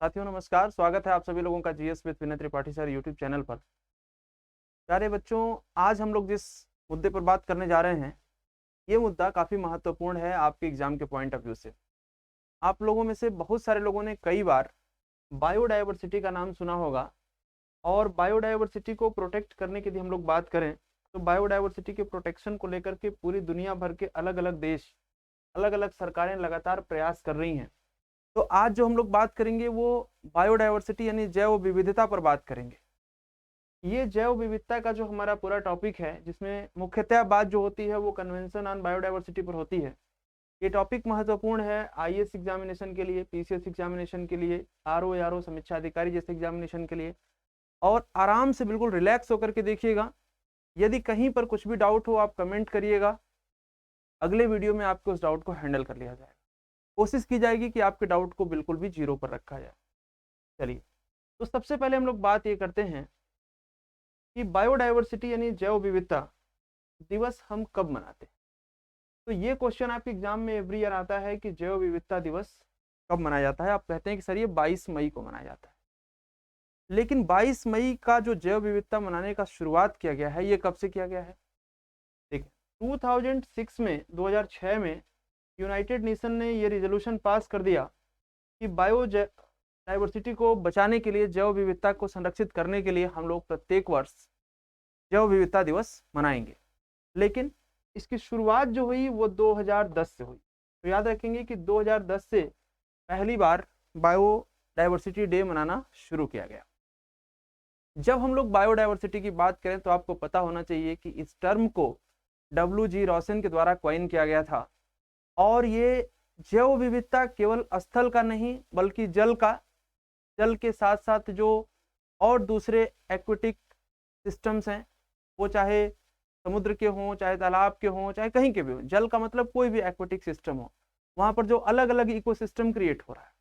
साथियों नमस्कार, स्वागत है आप सभी लोगों का GS with Vinay Tripathi sir YouTube channel पर। प्यारे बच्चों, आज हम लोग जिस मुद्दे पर बात करने जा रहे हैं, ये मुद्दा काफ़ी महत्वपूर्ण है आपके एग्जाम के पॉइंट ऑफ व्यू से। आप लोगों में से बहुत सारे लोगों ने कई बार बायोडायवर्सिटी का नाम सुना होगा, और बायोडायवर्सिटी को प्रोटेक्ट करने की यदि हम लोग बात करें तो बायोडायवर्सिटी के प्रोटेक्शन को लेकर के पूरी दुनिया भर के अलग अलग देश, अलग अलग सरकारें लगातार प्रयास कर रही हैं। तो आज जो हम लोग बात करेंगे वो बायोडायवर्सिटी यानी जैव विविधता पर बात करेंगे। ये जैव विविधता का जो हमारा पूरा टॉपिक है, जिसमें मुख्यतः बात जो होती है वो कन्वेंशन ऑन बायोडायवर्सिटी पर होती है। ये टॉपिक महत्वपूर्ण है आईएएस एग्जामिनेशन के लिए, पीसीएस एग्जामिनेशन के लिए, आरओ समीक्षा अधिकारी जैसे एग्जामिनेशन के लिए। और आराम से बिल्कुल रिलैक्स होकर के देखिएगा। यदि कहीं पर कुछ भी डाउट हो आप कमेंट करिएगा, अगले वीडियो में आपको उस डाउट को हैंडल कर लिया जाएगा। कोशिश की जाएगी कि आपके डाउट को बिल्कुल भी जीरो पर रखा जाए। चलिए, तो सबसे पहले हम लोग बात ये करते हैं कि बायोडायवर्सिटी यानी जैव विविधता दिवस हम कब मनाते हैं। तो ये क्वेश्चन आपके एग्जाम में एवरी ईयर आता है कि जैव विविधता दिवस कब मनाया जाता है। आप कहते हैं कि सर ये 22 मई को मनाया जाता है, लेकिन 22 मई का जो जैव विविधता मनाने का शुरुआत किया गया है, ये कब से किया गया है। देखिए, 2006 में यूनाइटेड नेशन ने ये रिजोल्यूशन पास कर दिया कि बायोडायवर्सिटी को बचाने के लिए, जैव विविधता को संरक्षित करने के लिए हम लोग प्रत्येक वर्ष जैव विविधता दिवस मनाएंगे। लेकिन इसकी शुरुआत जो हुई वो 2010 से हुई। तो याद रखेंगे कि 2010 से पहली बार बायोडायवर्सिटी डे मनाना शुरू किया गया। जब हम लोग बायोडायवर्सिटी की बात करें तो आपको पता होना चाहिए कि इस टर्म को WG रॉसन के द्वारा क्वाइन किया गया था। और ये जैव विविधता केवल स्थल का नहीं बल्कि जल के साथ साथ जो और दूसरे एक्वेटिक सिस्टम्स हैं, वो चाहे समुद्र के हों, चाहे तालाब के हों, चाहे कहीं के भी हों, जल का मतलब कोई भी एक्वेटिक सिस्टम हो, वहाँ पर जो अलग अलग इकोसिस्टम क्रिएट हो रहा है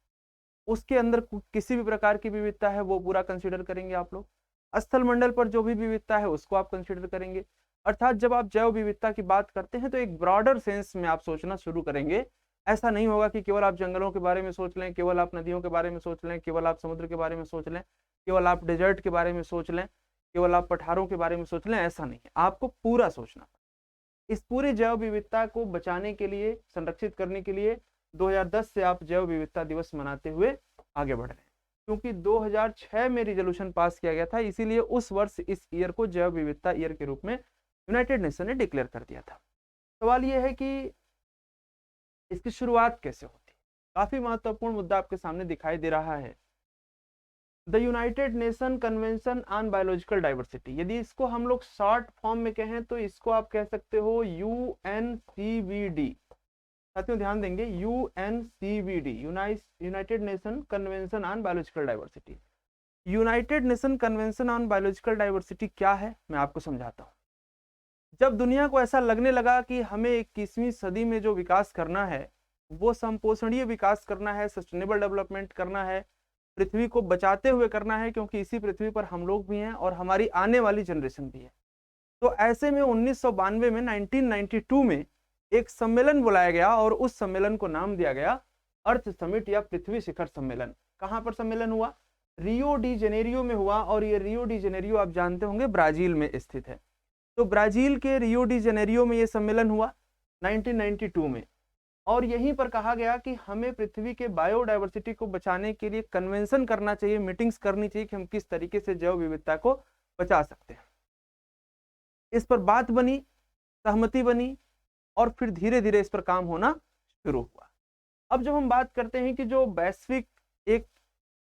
उसके अंदर किसी भी प्रकार की विविधता है वो पूरा कंसिडर करेंगे आप लोग। स्थल मंडल पर जो भी विविधता है उसको आप कंसिडर करेंगे। अर्थात जब आप जैव विविधता की बात करते हैं तो एक ब्रॉडर सेंस में आप सोचना शुरू करेंगे। ऐसा नहीं होगा कि केवल आप जंगलों के बारे में सोच लें, केवल आप नदियों के बारे में सोच लें, केवल आप समुद्र के बारे में सोच लें, केवल आप डेजर्ट के बारे में सोच लें, केवल आप पठारों के बारे में सोच लें। ऐसा नहीं है, आपको पूरा सोचना। इस पूरी जैव विविधता को बचाने के लिए, संरक्षित करने के लिए 2010 से आप जैव विविधता दिवस मनाते हुए आगे बढ़ रहे हैं, क्योंकि 2006 में रिजोल्यूशन पास किया गया था। इसीलिए उस वर्ष इस ईयर को जैव विविधता ईयर के रूप में यूनाइटेड नेशन ने डिक्लेयर कर दिया था। सवाल यह है कि इसकी शुरुआत कैसे होती है। काफी महत्वपूर्ण मुद्दा आपके सामने दिखाई दे रहा है, the United nation convention on biological diversity. यदि इसको हम लोग शॉर्ट फॉर्म में कहें तो इसको आप कह सकते हो UNCVD। साथियों ध्यान देंगे, UNCVD, United nation convention on biological diversity. United nation convention on biological diversity क्या है, मैं आपको समझाता हूँ। जब दुनिया को ऐसा लगने लगा कि हमें 21वीं सदी में जो विकास करना है वो संपोषणीय विकास करना है, सस्टेनेबल डेवलपमेंट करना है, पृथ्वी को बचाते हुए करना है, क्योंकि इसी पृथ्वी पर हम लोग भी हैं और हमारी आने वाली जनरेशन भी है। तो ऐसे में 1992 में 1992 में एक सम्मेलन बुलाया गया और उस सम्मेलन को नाम दिया गया अर्थ समिट या पृथ्वी शिखर सम्मेलन। कहाँ पर सम्मेलन हुआ? रियो डी जेनेरियो में हुआ। और ये रियो डी जेनेरियो आप जानते होंगे ब्राजील में स्थित है। तो ब्राजील के रियो डी जेनेरियो में ये सम्मेलन हुआ 1992 में। और यहीं पर कहा गया कि हमें पृथ्वी के बायोडायवर्सिटी को बचाने के लिए कन्वेंशन करना चाहिए, मीटिंग्स करनी चाहिए कि हम किस तरीके से जैव विविधता को बचा सकते हैं। इस पर बात बनी, सहमति बनी और फिर धीरे धीरे इस पर काम होना शुरू हुआ। अब जब हम बात करते हैं कि जो वैश्विक एक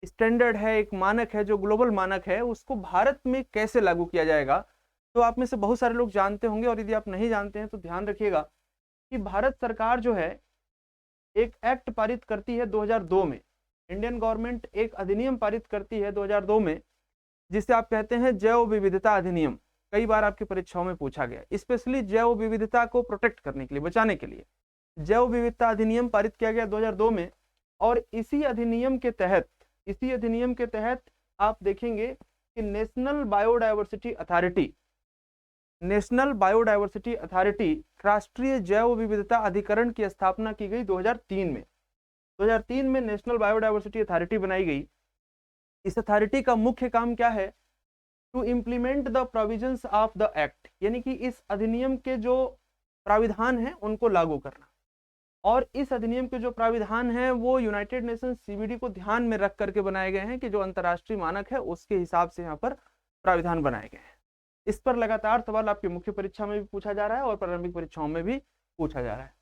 स्टैंडर्ड है, एक मानक है, जो ग्लोबल मानक है, उसको भारत में कैसे लागू किया जाएगा, तो आप में से बहुत सारे लोग जानते होंगे। और यदि आप नहीं जानते हैं तो ध्यान रखिएगा कि भारत सरकार जो है एक एक्ट पारित करती है 2002 में। इंडियन गवर्नमेंट एक अधिनियम पारित करती है 2002 में, जिसे आप कहते हैं जैव विविधता अधिनियम। कई बार आपकी परीक्षाओं में पूछा गया, स्पेशली जैव विविधता को प्रोटेक्ट करने के लिए, बचाने के लिए जैव विविधता अधिनियम पारित किया गया 2002 में। और इसी अधिनियम के तहत आप देखेंगे कि नेशनल बायोडायवर्सिटी अथॉरिटी, राष्ट्रीय जैव विविधता अधिकरण की स्थापना की गई 2003 में। 2003 में नेशनल बायोडायवर्सिटी अथॉरिटी बनाई गई इस अथॉरिटी का मुख्य काम क्या है? To implement the provisions of the act, यानी कि इस अधिनियम के जो प्राविधान हैं उनको लागू करना। और इस अधिनियम के जो प्राविधान हैं वो यूनाइटेड नेशंस सीबीडी को ध्यान में रख करके बनाए गए हैं कि जो अंतर्राष्ट्रीय मानक है उसके हिसाब से यहाँ पर प्राविधान बनाए गए हैं। इस पर लगातार सवाल आपकी मुख्य परीक्षा में भी पूछा जा रहा है और प्रारंभिक परीक्षाओं में भी पूछा जा रहा है।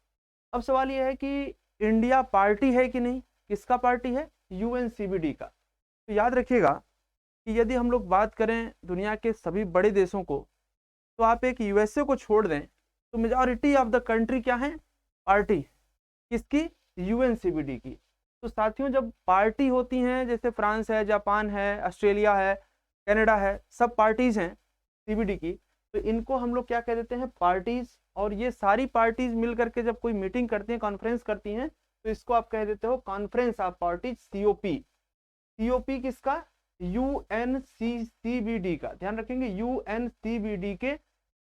अब सवाल यह है कि इंडिया पार्टी है कि नहीं? किसका पार्टी है? यूएनसीबीडी का। तो याद रखिएगा कि यदि हम लोग बात करें दुनिया के सभी बड़े देशों को, तो आप एक यूएसए को छोड़ दें तो मेजॉरिटी ऑफ द कंट्री क्या है? पार्टी। किसकी? यूएनसीबीडी की। तो साथियों, जब पार्टी होती हैं, जैसे फ्रांस है, जापान है, ऑस्ट्रेलिया है, कनाडा है, सब पार्टीज हैं सीबीडी की, तो इनको हम लोग क्या कह देते हैं? पार्टीज। और ये सारी पार्टीज मिल करके जब कोई मीटिंग करती हैं, कॉन्फ्रेंस करती हैं, तो इसको आप कह देते हो conference of parties, COP. COP किसका? यूएनसीबीडी का। ध्यान रखेंगे, यूएनसीबीडी के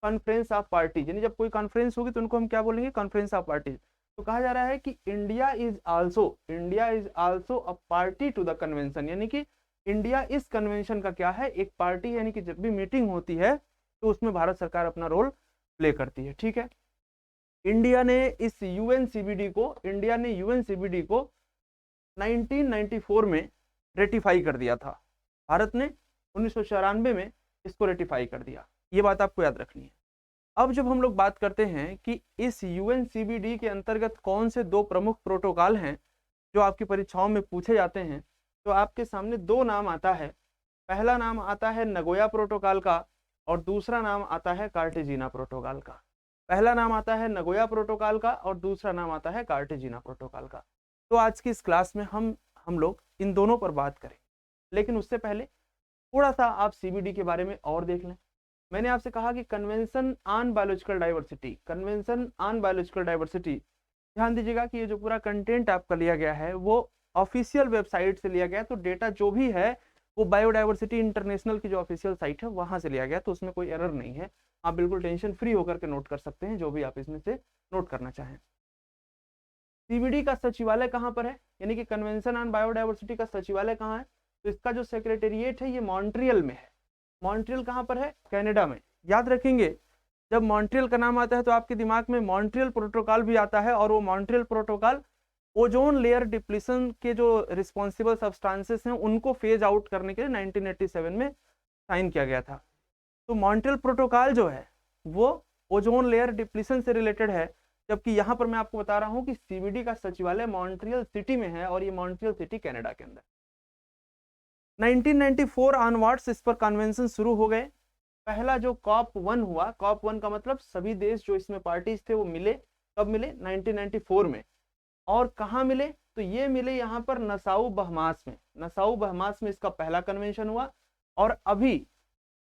कॉन्फ्रेंस ऑफ पार्टीज, यानी जब कोई कॉन्फ्रेंस होगी तो उनको हम क्या बोलेंगे? Conference of parties. तो कहा जा रहा है कि India is also a party to the convention, यानी कि इंडिया इस कन्वेंशन का क्या है? एक पार्टी, यानी कि जब भी मीटिंग होती है तो उसमें भारत सरकार अपना रोल प्ले करती है। ठीक है, इंडिया ने यूएनसीबीडी को 1994 में रेटिफाई कर दिया था। भारत ने 1994 में इसको रेटिफाई कर दिया। ये बात आपको याद रखनी है। अब जब हम लोग बात करते हैं कि इस यूएनसीबीडी के अंतर्गत कौन से दो प्रमुख प्रोटोकॉल हैं जो आपकी परीक्षाओं में पूछे जाते हैं, तो आपके सामने दो नाम आता है। पहला नाम आता है नगोया प्रोटोकॉल का और दूसरा नाम आता है कार्टेजिना प्रोटोकॉल का। पहला नाम आता है नगोया प्रोटोकॉल का और दूसरा नाम आता है कार्टेजिना प्रोटोकॉल का। तो आज की इस क्लास में हम लोग इन दोनों पर बात करें, लेकिन उससे पहले थोड़ा सा आप सीबीडी के बारे में और देख लें। मैंने आपसे कहा कि कन्वेंशन ऑन बायोलॉजिकल डाइवर्सिटी, ध्यान दीजिएगा कि ये जो पूरा कंटेंट आपका लिया गया है वो ऑफिशियल वेबसाइट से लिया गया है। तो डेटा जो भी है वो बायोडाइवर्सिटी इंटरनेशनल की जो ऑफिशियल साइट है वहां से लिया गया, तो उसमें कोई एरर नहीं है। आप बिल्कुल टेंशन फ्री होकर के नोट कर सकते हैं जो भी आप इसमें से नोट करना चाहें। सीबीडी का सचिवालय कहाँ पर है? यानी कि कन्वेंशन ऑन बायोडाइवर्सिटी का सचिवालय कहाँ है? तो इसका जो सेक्रेटेरिएट है ये मॉन्ट्रियल में है। मॉन्ट्रियल कहाँ पर है? कनाडा में। याद रखेंगे, जब मॉन्ट्रियल का नाम आता है तो आपके दिमाग में मॉन्ट्रियल प्रोटोकॉल भी आता है, और वो Montreal protocol ozone layer depletion के जो रिस्पॉन्सिबल सब्सटेंसेस हैं उनको फेज आउट करने के लिए 1987 में साइन किया गया था। तो मॉन्ट्रियल प्रोटोकॉल जो है वो ओजोन लेयर डिप्लीशन से रिलेटेड है, जबकि यहाँ पर मैं आपको बता रहा हूँ कि सीबीडी का सचिवालय मॉन्ट्रियल सिटी में है और ये मॉन्ट्रियल सिटी कनाडा के अंदर। 1994 ऑनवर्ड्स इस पर कन्वेंशन शुरू हो गए। पहला जो COP1 हुआ, COP1 का मतलब सभी देश जो इसमें पार्टीज थे वो मिले। कब मिले? 1994 में। और कहाँ मिले? तो ये मिले यहाँ पर नसाउ बहमास में इसका पहला कन्वेंशन हुआ। और अभी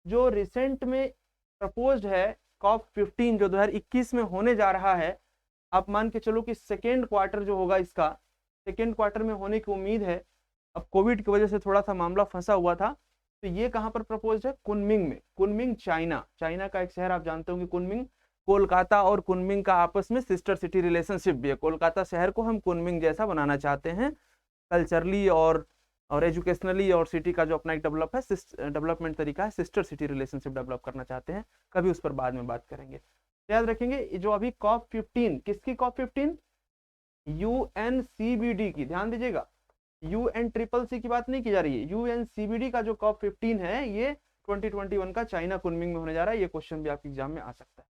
जो रिसेंट में प्रपोज्ड है COP15 जो 2021 में होने जा रहा है, आप मान के चलो कि सेकेंड क्वार्टर जो होगा इसका, सेकेंड क्वार्टर में होने की उम्मीद है। अब कोविड की वजह से थोड़ा सा मामला फंसा हुआ था। तो ये कहाँ पर प्रपोज है? कुनमिंग में। कुनमिंग चाइना का एक शहर, आप जानते होंगे कुनमिंग। कोलकाता और कुनमिंग का आपस में सिस्टर सिटी रिलेशनशिप भी है। कोलकाता शहर को हम कुनमिंग जैसा बनाना चाहते हैं, कल्चरली और एजुकेशनली, और सिटी का जो अपना एक डेवलपमेंट तरीका है, सिस्टर सिटी रिलेशनशिप डेवलप करना चाहते हैं। कभी उस पर बाद में बात करेंगे। याद रखेंगे जो अभी COP15, किसकी COP15? यूएनसीबीडी की। ध्यान दीजिएगा, UNCCC की बात नहीं की जा रही है। यूएनसीबीडी का जो COP15 है ये 2021 का चाइना कुनमिंग में होने जा रहा है। ये क्वेश्चन भी आपके एग्जाम में आ सकता है।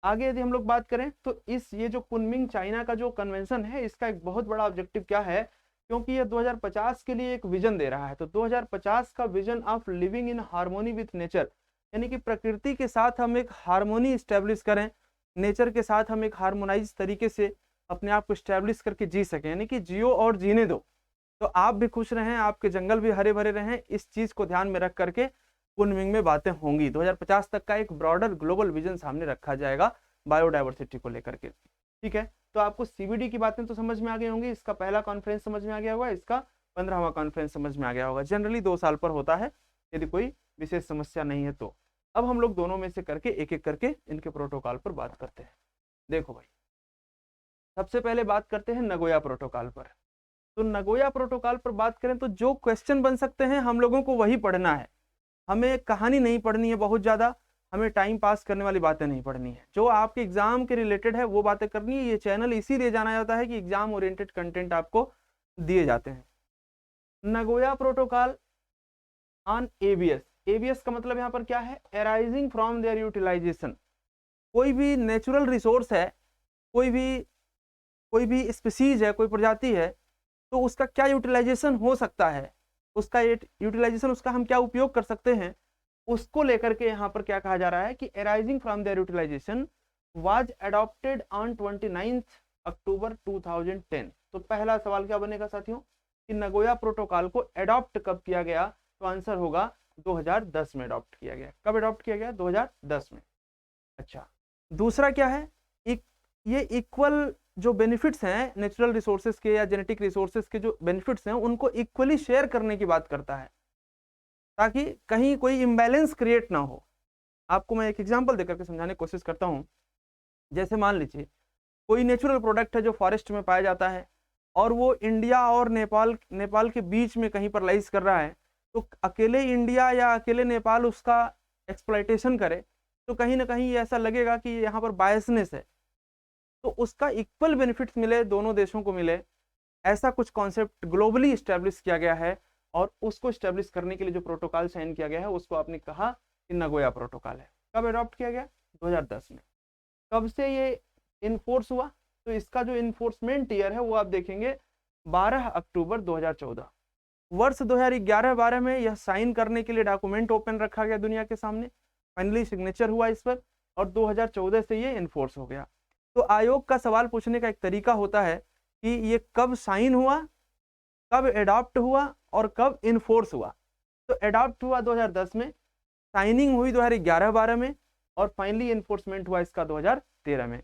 आगे यदि हम लोग बात करें तो ये जो कुनमिंग चाइना का जो कन्वेंशन है इसका एक बहुत बड़ा ऑब्जेक्टिव क्या है? क्योंकि ये 2050 के लिए एक विजन दे रहा है। तो 2050 का vision of living in harmony with nature, यानी कि प्रकृति के साथ हम एक हार्मोनी स्टैब्लिश करें, नेचर के साथ हम एक हार्मोनाइज तरीके से अपने आप को स्टैब्लिश करके जी सकें, यानी कि जियो और जीने दो। तो आप भी खुश रहें, आपके जंगल भी हरे भरे रहें, इस चीज को ध्यान में रख करके कुनमिंग में बातें होंगी। 2050 तक का एक ब्रॉडर ग्लोबल विजन सामने रखा जाएगा बायोडाइवर्सिटी को लेकर के। ठीक है, तो आपको सीबीडी की बातें तो समझ में आ गई होंगी। इसका पहला कॉन्फ्रेंस समझ में आ गया होगा, इसका 15वां कॉन्फ्रेंस समझ में आ गया होगा। जनरली 2 साल पर होता है, यदि कोई विशेष समस्या नहीं है तो। अब हम लोग दोनों में से करके एक एक करके इनके प्रोटोकॉल पर बात करते हैं। देखो भाई, सबसे पहले बात करते हैं नगोया प्रोटोकॉल पर। तो नगोया प्रोटोकॉल पर बात करें तो जो क्वेश्चन बन सकते हैं हम लोगों को वही पढ़ना है, हमें कहानी नहीं पढ़नी है बहुत ज्यादा, हमें टाइम पास करने वाली बातें नहीं पढ़नी है, जो आपके एग्जाम के रिलेटेड है वो बातें करनी है। ये चैनल इसीलिए जाना जाता है कि एग्जाम ओरिएंटेड कंटेंट आपको दिए जाते हैं। Nagoya protocol on ABS, ABS का मतलब यहाँ पर क्या है, एराइजिंग फ्रॉम देयर यूटिलाइजेशन। कोई भी नेचुरल रिसोर्स है, कोई भी स्पीसीज है, कोई प्रजाति है, तो उसका क्या यूटिलाइजेशन हो सकता है, उसका यूटिलाइजेशन, उसका हम क्या उपयोग कर सकते हैं, उसको लेकर के यहाँ पर क्या कहा जा रहा है कि arising from their utilization was adopted on 29 October 2010। तो पहला सवाल क्या बनेगा साथियों कि नगोया प्रोटोकॉल को एडॉप्ट कब किया गया, तो आंसर होगा 2010 में अडॉप्ट किया गया। कब अडॉप्ट किया गया, 2010 में। अच्छा, दूसरा क्या है, ये इक्वल जो बेनिफिट्स हैं नेचुरल रिसोर्सेज के या जेनेटिक रिसोर्सेज के, जो बेनिफिट्स हैं उनको इक्वली शेयर करने की बात करता है, ताकि कहीं कोई इम्बैलेंस क्रिएट ना हो। आपको मैं एक एग्जांपल देकर के समझाने की कोशिश करता हूँ। जैसे मान लीजिए कोई नेचुरल प्रोडक्ट है जो फॉरेस्ट में पाया जाता है और वो इंडिया और नेपाल के बीच में कहीं पर लाइज कर रहा है, तो अकेले इंडिया या अकेले नेपाल उसका एक्सप्लॉइटेशन करे तो कहीं ना कहीं ऐसा लगेगा कि यहाँ पर बायसनेस है। तो उसका इक्वल बेनिफिट्स मिले, दोनों देशों को मिले, ऐसा कुछ कॉन्सेप्ट ग्लोबली इस्टेब्लिश किया गया है। और उसको इस्टेब्लिश करने के लिए जो प्रोटोकॉल साइन किया गया है उसको आपने कहा कि नगोया प्रोटोकॉल है। कब अडॉप्ट किया गया, 2010 में। कब से ये इनफोर्स हुआ, तो इसका जो इन्फोर्समेंट ईयर है वो आप देखेंगे 12 अक्टूबर 2014। वर्ष 2011-12 में यह साइन करने के लिए डॉक्यूमेंट ओपन रखा गया दुनिया के सामने, फाइनली सिग्नेचर हुआ इस पर, और 2014 से ये इन्फोर्स हो गया। तो आयोग का सवाल पूछने का एक तरीका होता है कि ये कब साइन हुआ, कब एडॉप्ट हुआ और कब इन्फोर्स हुआ। तो एडॉप्ट हुआ 2010 में, साइनिंग हुई 2011-12 में, और फाइनली इन्फोर्समेंट हुआ इसका 2013 में।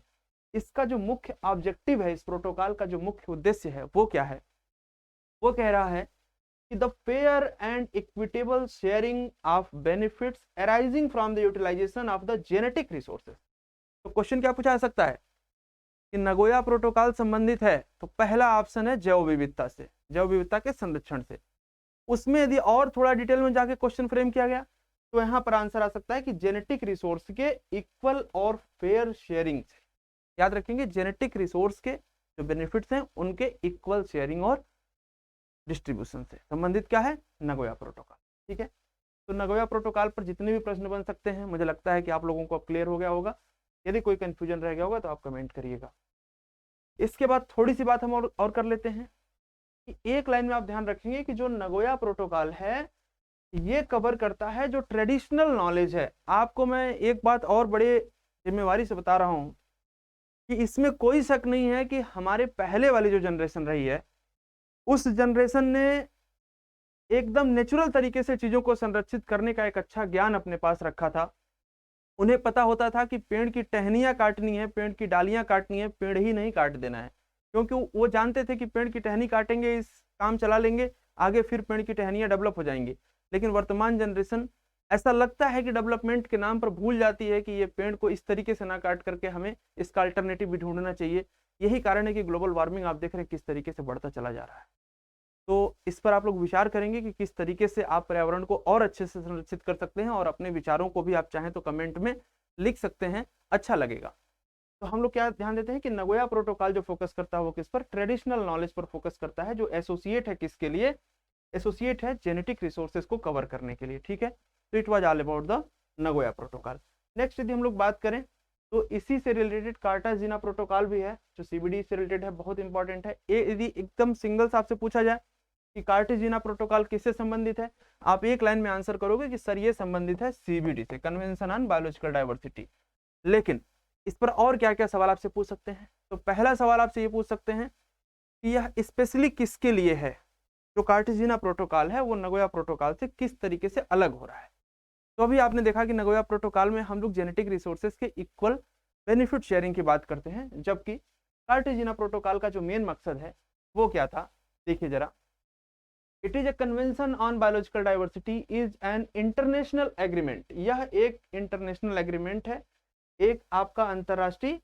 इसका जो मुख्य ऑब्जेक्टिव है, इस प्रोटोकॉल का जो मुख्य उद्देश्य है वो क्या है, वो कह रहा है कि the fair and equitable sharing of benefits arising from the utilization of the genetic resources. तो क्वेश्चन क्या पूछा जा सकता है कि नगोया प्रोटोकॉल संबंधित है, तो पहला ऑप्शन है जैव विविधता से, जैव विविधता के संरक्षण से। उसमें यदि और थोड़ा डिटेल में जाके क्वेश्चन फ्रेम किया गया तो यहाँ पर आंसर आ सकता है कि जेनेटिक रिसोर्स के इक्वल और फेयर शेयरिंग से। याद रखेंगे, जेनेटिक रिसोर्स के जो बेनिफिट्स हैं उनके इक्वल शेयरिंग और डिस्ट्रीब्यूशन से संबंधित क्या है, नगोया प्रोटोकॉल। ठीक है, तो नगोया प्रोटोकॉल पर जितने भी प्रश्न बन सकते हैं मुझे लगता है कि आप लोगों को अब क्लियर हो गया होगा। यदि कोई कंफ्यूजन रह गया होगा तो आप कमेंट करिएगा। इसके बाद थोड़ी सी बात हम और कर लेते हैं कि एक लाइन में आप ध्यान रखेंगे कि जो नगोया प्रोटोकॉल है ये कवर करता है जो ट्रेडिशनल नॉलेज है। आपको मैं एक बात और बड़े जिम्मेवारी से बता रहा हूं कि इसमें कोई शक नहीं है कि हमारे पहले वाली जो जनरेशन रही है उस जनरेशन ने एकदम नेचुरल तरीके से चीजों को संरक्षित करने का एक अच्छा ज्ञान अपने पास रखा था। उन्हें पता होता था कि पेड़ की टहनियां काटनी है, पेड़ की डालियां काटनी है, पेड़ ही नहीं काट देना है, क्योंकि वो जानते थे कि पेड़ की टहनी काटेंगे, इस काम चला लेंगे, आगे फिर पेड़ की टहनियां डेवलप हो जाएंगी। लेकिन वर्तमान जनरेशन ऐसा लगता है कि डेवलपमेंट के नाम पर भूल जाती है कि ये पेड़ को इस तरीके से ना काट करके हमें इसका अल्टरनेटिव भी ढूंढना चाहिए। यही कारण है कि ग्लोबल वार्मिंग आप देख रहे हैं किस तरीके से बढ़ता चला जा रहा है। तो इस पर आप लोग विचार करेंगे कि किस तरीके से आप पर्यावरण को और अच्छे से संरक्षित कर सकते हैं, और अपने विचारों को भी आप चाहें तो कमेंट में लिख सकते हैं, अच्छा लगेगा। तो हम लोग क्या ध्यान देते हैं कि नगोया प्रोटोकॉल जो फोकस करता है वो किस पर, ट्रेडिशनल नॉलेज पर फोकस करता है, जो एसोसिएट है किसके लिए, एसोसिएट है जेनेटिक रिसोर्सेज को कवर करने के लिए। ठीक है, तो it was all about the Nagoya protocol. Next यदि हम लोग बात करें तो इसी से रिलेटेड कार्टाजीना प्रोटोकॉल भी है जो सीबीडी से रिलेटेड है, बहुत इंपॉर्टेंट है। यदि एकदम सिंगल से आपसे पूछा जाए कि कार्टाजीना प्रोटोकॉल किससे संबंधित है, आप एक लाइन में आंसर करोगे कि सर ये संबंधित है सीबीडी से, कन्वेंशन ऑन बायोलॉजिकल डाइवर्सिटी। लेकिन इस पर और क्या क्या सवाल आपसे पूछ सकते हैं, तो पहला सवाल आपसे ये पूछ सकते हैं कि यह स्पेशली किसके लिए है, जो कार्टाजीना प्रोटोकॉल है वो नगोया प्रोटोकॉल से किस तरीके से अलग हो रहा है। तो अभी आपने देखा कि नगोया प्रोटोकॉल में हम लोग जेनेटिक रिसोर्सेज के इक्वल बेनिफिट शेयरिंग की बात करते हैं, जबकि कार्टाजीना प्रोटोकॉल का जो मेन मकसद है वो क्या था, देखिए जरा। It is a convention on biological diversity is an international agreement. यह एक इंटरनेशनल एग्रीमेंट है, एक आपका अंतरराष्ट्रीय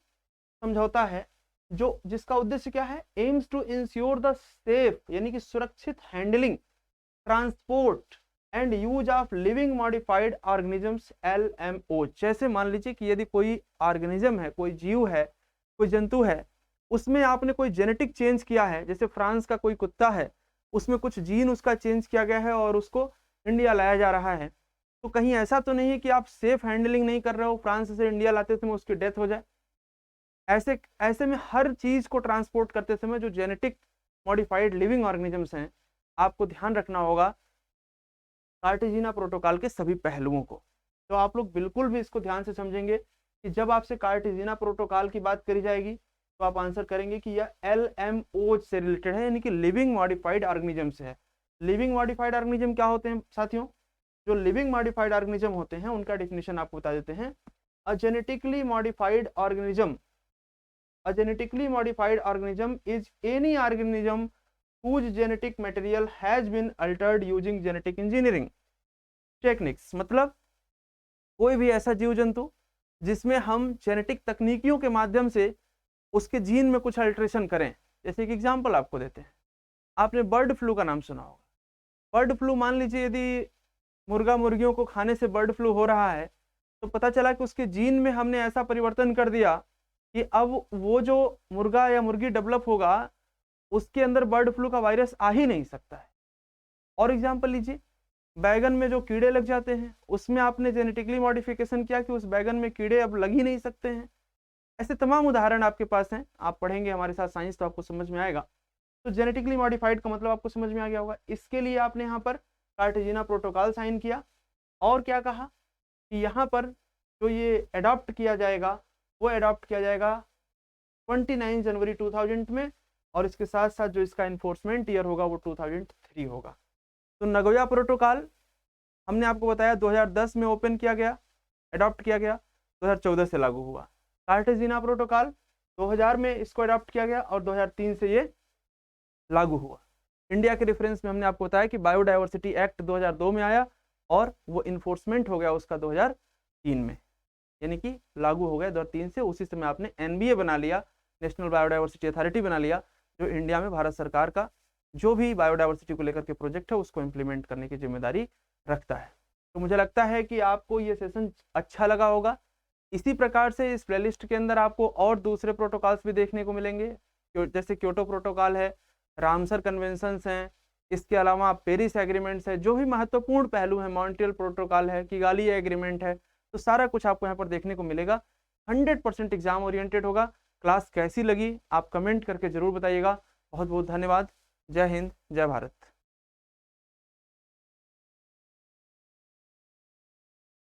समझौता है जो जिसका उद्देश्य क्या है, aims to ensure the safe यानी कि सुरक्षित handling, transport and use of living modified organisms LMO। जैसे मान लीजिए कि यदि कोई ऑर्गेनिज्म है, कोई जीव है, कोई जंतु है, उसमें आपने कोई जेनेटिक चेंज किया है, जैसे फ्रांस का कोई कुत्ता है, उसमें कुछ जीन उसका चेंज किया गया है और उसको इंडिया लाया जा रहा है, तो कहीं ऐसा तो नहीं है कि आप सेफ हैंडलिंग नहीं कर रहे हो, फ्रांस से इंडिया लाते समय उसकी डेथ हो जाए। ऐसे ऐसे में हर चीज को ट्रांसपोर्ट करते समय जो जेनेटिक मॉडिफाइड लिविंग ऑर्गेनिजम्स हैं, आपको ध्यान रखना होगा कार्टेजिना प्रोटोकॉल के सभी पहलुओं को। तो आप लोग बिल्कुल भी इसको ध्यान से समझेंगे कि जब आपसे कार्टेजिना प्रोटोकॉल की बात करी जाएगी तो आप आंसर करेंगे कि यह LMO से रिलेटेड है, यानी कि लिविंग मॉडिफाइड ऑर्गेनिज्म से है। लिविंग मॉडिफाइड ऑर्गेनिज्म क्या होते हैं साथियों? जो लिविंग मॉडिफाइड ऑर्गेनिज्म होते हैं उनका डिफिनेशन आपको बता देते हैं। A genetically modified organism, a genetically modified organism is any organism whose genetic material has been altered using genetic engineering techniques। मतलब कोई भी ऐसा जीव जंतु जिसमें हम जेनेटिक तकनीकियों के माध्यम से उसके जीन में कुछ अल्ट्रेशन करें। जैसे एक एग्जांपल आपको देते हैं, आपने बर्ड फ्लू का नाम सुना होगा। बर्ड फ्लू, मान लीजिए यदि मुर्गा मुर्गियों को खाने से बर्ड फ्लू हो रहा है, तो पता चला कि उसके जीन में हमने ऐसा परिवर्तन कर दिया कि अब वो जो मुर्गा या मुर्गी डेवलप होगा उसके अंदर बर्ड फ्लू का वायरस आ ही नहीं सकता है। और एग्जांपल लीजिए, बैगन में जो कीड़े लग जाते हैं उसमें आपने जेनेटिकली मॉडिफिकेशन किया कि उस बैगन में कीड़े अब लग ही नहीं सकते हैं। ऐसे तमाम उदाहरण आपके पास हैं, आप पढ़ेंगे हमारे साथ साइंस तो आपको समझ में आएगा। तो जेनेटिकली मॉडिफाइड का मतलब आपको समझ में आ गया होगा। इसके लिए आपने यहाँ पर कार्टेजिना प्रोटोकॉल साइन किया और क्या कहा कि यहाँ पर जो ये अडॉप्ट किया जाएगा वो अडॉप्ट किया जाएगा 29 जनवरी 2000 में, और इसके साथ साथ जो इसका इन्फोर्समेंट ईयर होगा वो 2003 होगा। तो नगोया प्रोटोकॉल हमने आपको बताया 2010 में ओपन किया गया, अडॉप्ट किया गया, 2014 से लागू हुआ। कार्टेजिना प्रोटोकॉल 2000 में इसको अडॉप्ट किया गया और 2003 से ये लागू हुआ। इंडिया के रेफरेंस में हमने आपको बताया कि बायोडायवर्सिटी एक्ट 2002 में आया और वो इन्फोर्समेंट हो गया उसका 2003 में, यानी कि लागू हो गया 2003 से। उसी समय आपने NBA बना लिया, नेशनल बायोडायवर्सिटी अथॉरिटी बना लिया, जो इंडिया में भारत सरकार का जो भी बायोडायवर्सिटी को लेकर के प्रोजेक्ट है उसको इम्प्लीमेंट करने की जिम्मेदारी रखता है। तो मुझे लगता है कि आपको ये सेशन अच्छा लगा होगा। इसी प्रकार से इस प्लेलिस्ट के अंदर आपको और दूसरे प्रोटोकॉल्स भी देखने को मिलेंगे, जैसे क्योटो प्रोटोकॉल है, रामसर कन्वेंशंस हैं, इसके अलावा पेरिस एग्रीमेंट्स है, जो भी महत्वपूर्ण पहलू है, मॉन्ट्रियल प्रोटोकॉल है, किगाली एग्रीमेंट है, तो सारा कुछ आपको यहाँ पर देखने को मिलेगा। 100% एग्जाम ओरिएंटेड होगा। क्लास कैसी लगी आप कमेंट करके जरूर बताइएगा। बहुत बहुत धन्यवाद। जय हिंद, जय भारत।